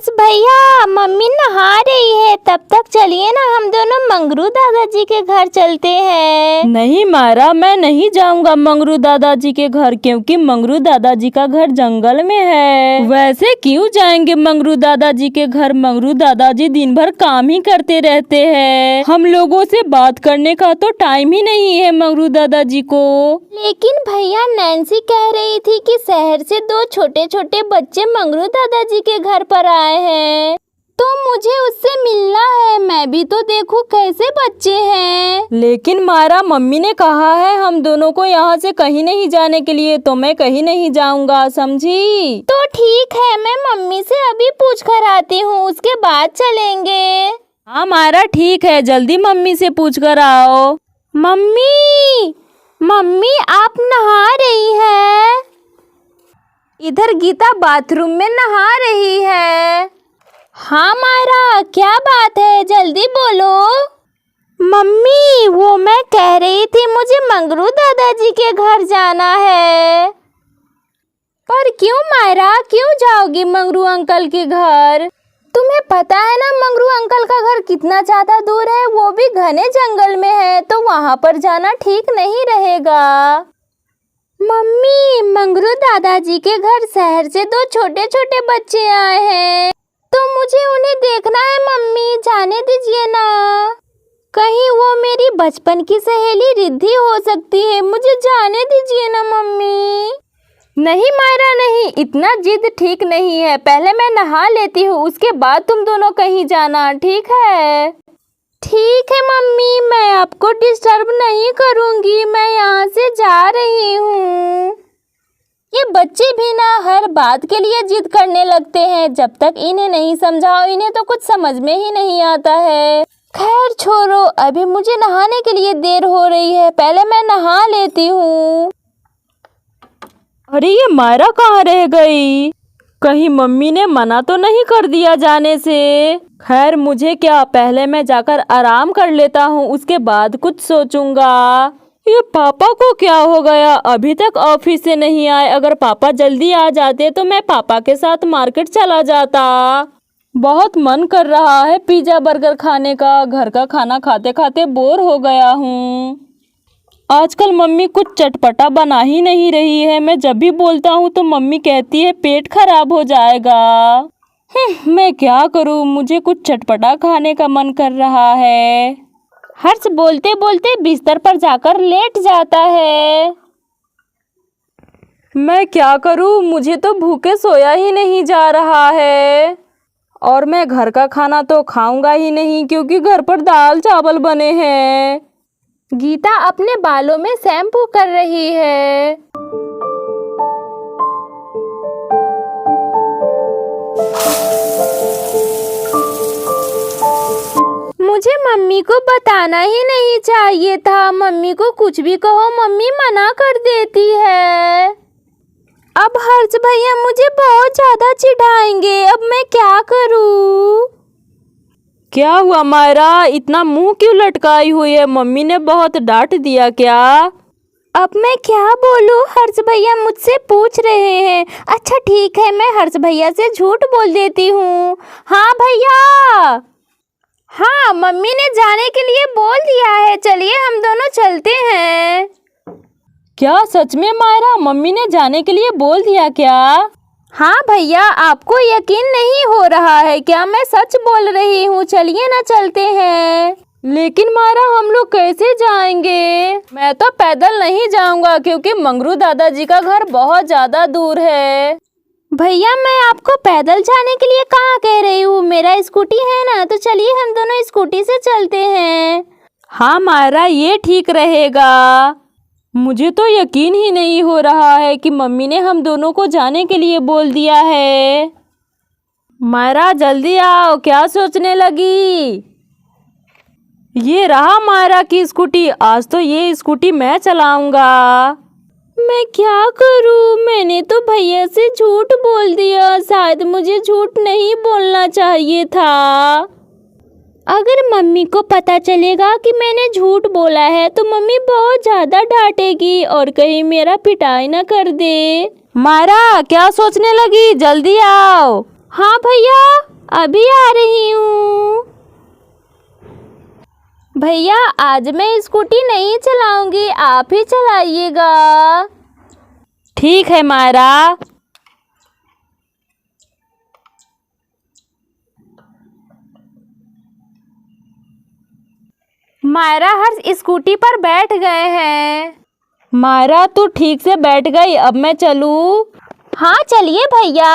हर्ष भैया, मम्मी नहा रही है, तब तक चलिए ना हम दोनों मंगरू दादाजी के घर चलते हैं। नहीं मारा, मैं नहीं जाऊंगा मंगरू दादाजी के घर, क्योंकि मंगरू दादाजी का घर जंगल में है। वैसे क्यों जाएंगे मंगरू दादाजी के घर? मंगरू दादाजी दिन भर काम ही करते रहते हैं, हम लोगों से बात करने का तो टाइम ही नहीं है मंगरू दादाजी को। लेकिन भैया, नैन्सी कह रही थी कि शहर से 2 छोटे छोटे बच्चे मंगरू दादाजी के घर पर आए हैं, तो मुझे उससे मिलना है। मैं भी तो देखूं कैसे बच्चे हैं। लेकिन मारा, मम्मी ने कहा है हम दोनों को यहाँ से कहीं नहीं जाने के लिए, तो मैं कहीं नहीं जाऊंगा, समझी? तो ठीक है, मैं मम्मी से अभी पूछ कर आती हूँ, उसके बाद चलेंगे। हाँ मारा, ठीक है, जल्दी मम्मी से पूछ कर आओ। मम्मी, मम्मी आप नहा रही हैं? इधर गीता बाथरूम में नहा रही है। हाँ मायरा, क्या बात है, जल्दी बोलो। मम्मी, वो मैं कह रही थी मुझे मंगरू दादाजी के घर जाना है। पर क्यों मायरा, क्यों जाओगी मंगरू अंकल के घर? तुम्हें पता है ना मंगरू अंकल का घर कितना ज्यादा दूर है, वो भी घने जंगल में है, तो वहां पर जाना ठीक नहीं रहेगा। मम्मी, मंगरू दादाजी के घर शहर से 2 छोटे छोटे बच्चे आए हैं, तो मुझे उन्हें देखना है। मम्मी, जाने दीजिए ना, कहीं वो मेरी बचपन की सहेली रिद्धि हो सकती है, मुझे जाने दीजिए ना मम्मी। नहीं मायरा नहीं, इतना जिद ठीक नहीं है, पहले मैं नहा लेती हूँ, उसके बाद तुम दोनों कहीं जाना, ठीक है? ठीक है मम्मी, मैं आपको डिस्टर्ब नहीं करूँगी, मैं यहाँ से जा रही हूँ। ये बच्चे भी ना हर बात के लिए जिद करने लगते हैं, जब तक इन्हें नहीं समझाओ इन्हें तो कुछ समझ में ही नहीं आता है। खैर छोड़ो, अभी मुझे नहाने के लिए देर हो रही है, पहले मैं नहा लेती हूँ। अरे ये मायरा कहाँ रह गई? कहीं मम्मी ने मना तो नहीं कर दिया जाने से? खैर मुझे क्या, पहले मैं जाकर आराम कर लेता हूँ, उसके बाद कुछ सोचूंगा। ये पापा को क्या हो गया, अभी तक ऑफिस से नहीं आए? अगर पापा जल्दी आ जाते तो मैं पापा के साथ मार्केट चला जाता। बहुत मन कर रहा है पिज्जा बर्गर खाने का, घर का खाना खाते खाते बोर हो गया हूँ। आजकल मम्मी कुछ चटपटा बना ही नहीं रही है, मैं जब भी बोलता हूँ तो मम्मी कहती है पेट खराब हो जाएगा। मैं क्या करूँ, मुझे कुछ चटपटा खाने का मन कर रहा है। हर्ष बोलते बोलते बिस्तर पर जाकर लेट जाता है। मैं क्या करूँ, मुझे तो भूखे सोया ही नहीं जा रहा है, और मैं घर का खाना तो खाऊंगा ही नहीं, क्योंकि घर पर दाल चावल बने हैं। गीता अपने बालों में शैम्पू कर रही है। मुझे मम्मी को बताना ही नहीं चाहिए था, मम्मी को कुछ भी कहो मम्मी मना कर देती है। अब हर्ष भैया मुझे बहुत ज्यादा चिढ़ाएंगे, अब मैं क्या करूं? क्या हुआ मायरा, इतना मुंह क्यों लटकाई हुई है? मम्मी ने बहुत डांट दिया क्या? अब मैं क्या बोलूं, हर्ष भैया मुझसे पूछ रहे हैं। अच्छा ठीक है, मैं हर्ष भैया से झूठ बोल देती हूँ। हाँ भैया, हाँ मम्मी ने जाने के लिए बोल दिया है, चलिए हम दोनों चलते हैं। क्या सच में मायरा, मम्मी ने जाने के लिए बोल दिया क्या? हाँ भैया, आपको यकीन नहीं हो रहा है क्या? मैं सच बोल रही हूँ, चलिए ना चलते हैं। लेकिन मायरा हम लोग कैसे जाएंगे? मैं तो पैदल नहीं जाऊंगा, क्योंकि मंगरू दादाजी का घर बहुत ज्यादा दूर है। भैया मैं आपको पैदल जाने के लिए कहाँ कह रही हूँ, मेरा स्कूटी है ना, तो चलिए हम दोनों स्कूटी से चलते हैं। हाँ मायरा, ये ठीक रहेगा। मुझे तो यकीन ही नहीं हो रहा है कि मम्मी ने हम दोनों को जाने के लिए बोल दिया है। मायरा जल्दी आओ, क्या सोचने लगी? ये रहा मायरा की स्कूटी, आज तो ये स्कूटी मैं चलाऊंगा। मैं क्या करूं, मैंने तो भैया से झूठ बोल दिया, शायद मुझे झूठ नहीं बोलना चाहिए था। अगर मम्मी को पता चलेगा कि मैंने झूठ बोला है तो मम्मी बहुत ज़्यादा डांटेगी और कहीं मेरा पिटाई ना कर दे। मायरा क्या सोचने लगी, जल्दी आओ। हाँ भैया। अभी आ रही हूँ। भैया आज मैं स्कूटी नहीं चलाऊंगी, आप ही चलाइएगा। ठीक है मायरा। मायरा हर्ष स्कूटी पर बैठ गए हैं। मायरा तू ठीक से बैठ गई, अब मैं चलूँ? हाँ चलिए भैया।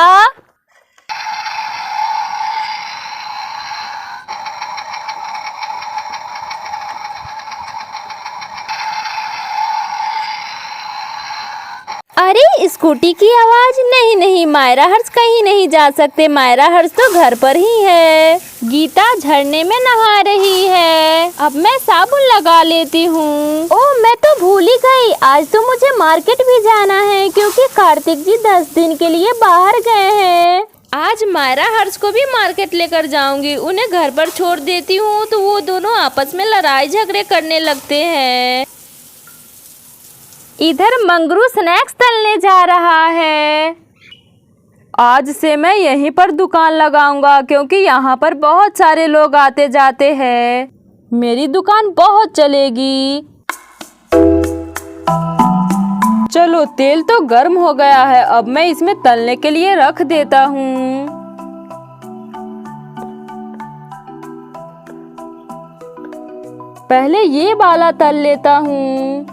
अरे स्कूटी की आवाज। नहीं नहीं, मायरा हर्ष कहीं नहीं जा सकते, मायरा हर्ष तो घर पर ही है। गीता झरने में नहा रही है। अब मैं साबुन लगा लेती हूँ। ओह मैं तो भूल ही गई, आज तो मुझे मार्केट भी जाना है क्योंकि कार्तिक जी 10 दिन के लिए बाहर गए हैं। आज मायरा हर्ष को भी मार्केट लेकर जाऊंगी। उन्हें घर पर छोड़ देती हूँ तो वो दोनों आपस में लड़ाई झगड़े करने लगते हैं। इधर मंगरू स्नैक्स तलने जा रहा है। आज से मैं यहीं पर दुकान लगाऊंगा क्योंकि यहाँ पर बहुत सारे लोग आते जाते हैं। मेरी दुकान बहुत चलेगी। चलो तेल तो गर्म हो गया है, अब मैं इसमें तलने के लिए रख देता हूँ। पहले ये वाला तल लेता हूँ।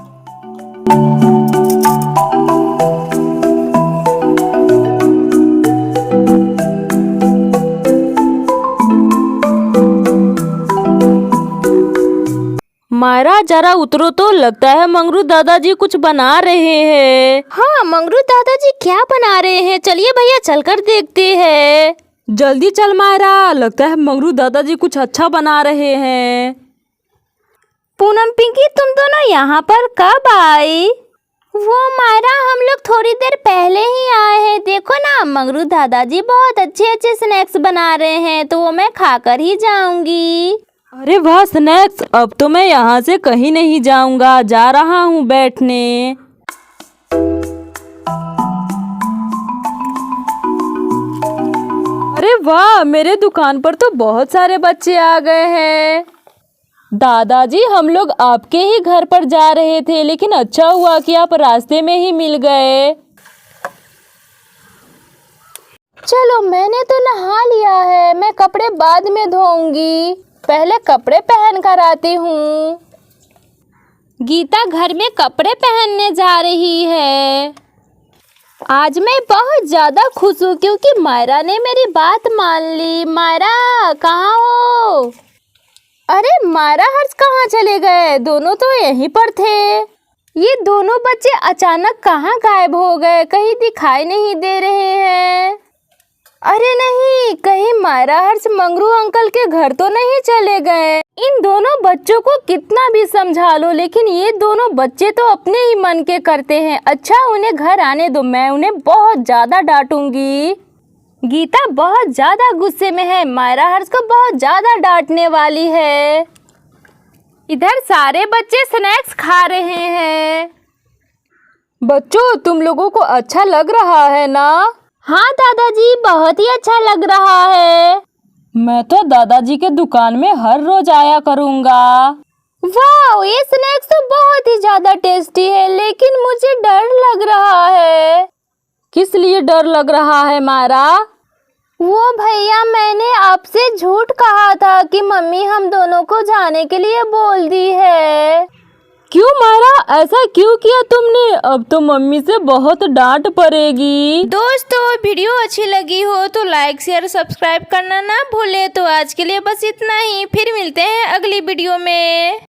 मायरा जरा उतरो तो, लगता है मंगरू दादाजी कुछ बना रहे हैं। हाँ मंगरू दादाजी क्या बना रहे हैं? चलिए भैया चलकर देखते हैं। जल्दी चल मायरा, लगता है मंगरू दादाजी कुछ अच्छा बना रहे हैं। पूनम पिंकी तुम दोनों यहाँ पर कब आई? वो मायरा हम लोग थोड़ी देर पहले ही आए हैं। देखो ना मंगरू दादाजी बहुत अच्छे अच्छे स्नैक्स बना रहे हैं, तो वो मैं खाकर ही जाऊंगी। अरे वाह स्नैक्स, अब तो मैं यहाँ से कहीं नहीं जाऊंगा, जा रहा हूँ बैठने। अरे वाह, मेरे दुकान पर तो बहुत सारे बच्चे आ गए हैं। दादाजी हम लोग आपके ही घर पर जा रहे थे, लेकिन अच्छा हुआ कि आप रास्ते में ही मिल गए। चलो मैंने तो नहा लिया है, मैं कपड़े बाद में धोऊंगी, पहले कपड़े पहन कर आती हूँ। गीता घर में कपड़े पहनने जा रही है। आज मैं बहुत ज़्यादा खुश हूँ क्योंकि मायरा ने मेरी बात मान ली। मायरा कहाँ हो? अरे मायरा हर्ष कहाँ चले गए? दोनों तो यहीं पर थे। ये दोनों बच्चे अचानक कहाँ गायब हो गए? कहीं दिखाई नहीं दे रहे हैं। अरे नहीं, कहीं मायरा हर्ष मंगरू अंकल के घर तो नहीं चले गए? इन दोनों बच्चों को कितना भी समझा लो, लेकिन ये दोनों बच्चे तो अपने ही मन के करते हैं। अच्छा उन्हें घर आने दो, मैं उन्हें बहुत ज़्यादा डांटूंगी। गीता बहुत ज़्यादा गुस्से में है, मायरा हर्ष को बहुत ज़्यादा डांटने वाली है। इधर सारे बच्चे स्नैक्स खा रहे हैं। बच्चों तुम लोगों को अच्छा लग रहा है ना? हाँ दादाजी बहुत ही अच्छा लग रहा है। मैं तो दादाजी के दुकान में हर रोज आया करूँगा। वाह ये स्नैक्स तो बहुत ही ज्यादा टेस्टी है, लेकिन मुझे डर लग रहा है। किस लिए डर लग रहा है मायरा? वो भैया मैंने आपसे झूठ कहा था कि मम्मी हम दोनों को जाने के लिए बोल दी है। क्यों मायरा, ऐसा क्यों किया तुमने? अब तो मम्मी से बहुत डांट पड़ेगी। दोस्तों वीडियो अच्छी लगी हो तो लाइक शेयर सब्सक्राइब करना ना भूले। तो आज के लिए बस इतना ही, फिर मिलते हैं अगली वीडियो में।